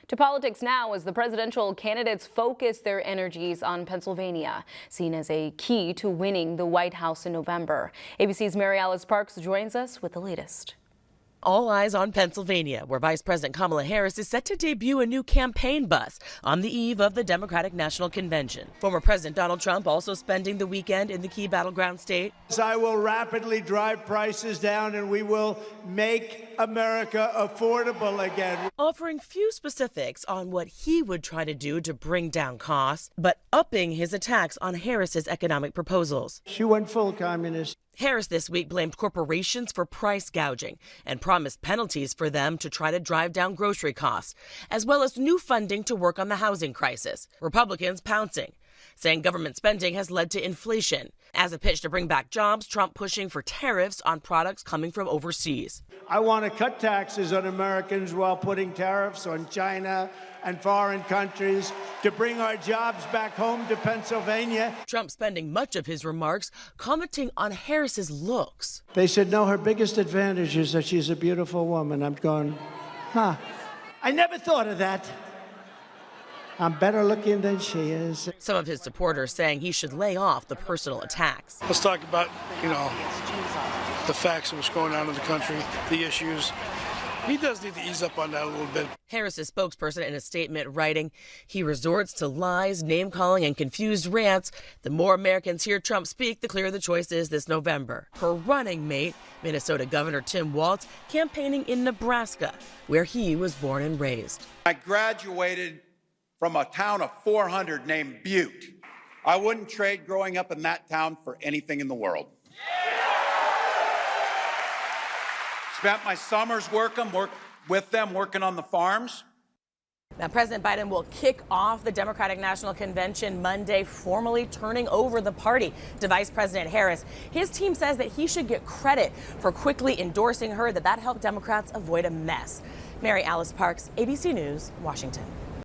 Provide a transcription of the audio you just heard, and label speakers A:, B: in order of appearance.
A: To politics now as the presidential candidates focus their energies on Pennsylvania, seen as a key to winning the White House in November. ABC's Mary Alice Parks joins us with the latest.
B: All eyes on Pennsylvania, where Vice President Kamala Harris is set to debut a new campaign bus on the eve of the Democratic National Convention. Former President Donald Trump also spending the weekend in the key battleground state.
C: I will rapidly drive prices down and we will make America affordable again.
B: Offering few specifics on what he would try to do to bring down costs, but upping his attacks on Harris's economic proposals.
C: She went full communist.
B: Harris this week blamed corporations for price gouging and promised penalties for them to try to drive down grocery costs, as well as new funding to work on the housing crisis. Republicans pouncing, saying government spending has led to inflation. As a pitch to bring back jobs, Trump pushing for tariffs on products coming from overseas.
C: I want to cut taxes on Americans while putting tariffs on China and foreign countries to bring our jobs back home to Pennsylvania.
B: Trump spending much of his remarks commenting on Harris's looks.
C: They said, no, her biggest advantage is that she's a beautiful woman. I'm going, huh, I never thought of that. I'm better looking than she is.
B: Some of his supporters saying he should lay off the personal attacks.
D: Let's talk about, the facts of what's going on in the country, the issues. He does need to ease up on that a little bit.
B: Harris's spokesperson in a statement writing, he resorts to lies, name-calling, and confused rants. The more Americans hear Trump speak, the clearer the choice is this November. Her running mate, Minnesota Governor Tim Walz, campaigning in Nebraska, where he was born and raised.
E: I graduated from a town of 400 named Butte. I wouldn't trade growing up in that town for anything in the world. Spent my summers working on the farms.
B: Now, President Biden will kick off the Democratic National Convention Monday, formally turning over the party to Vice President Harris. His team says that he should get credit for quickly endorsing her, that helped Democrats avoid a mess. Mary Alice Parks, ABC News, Washington.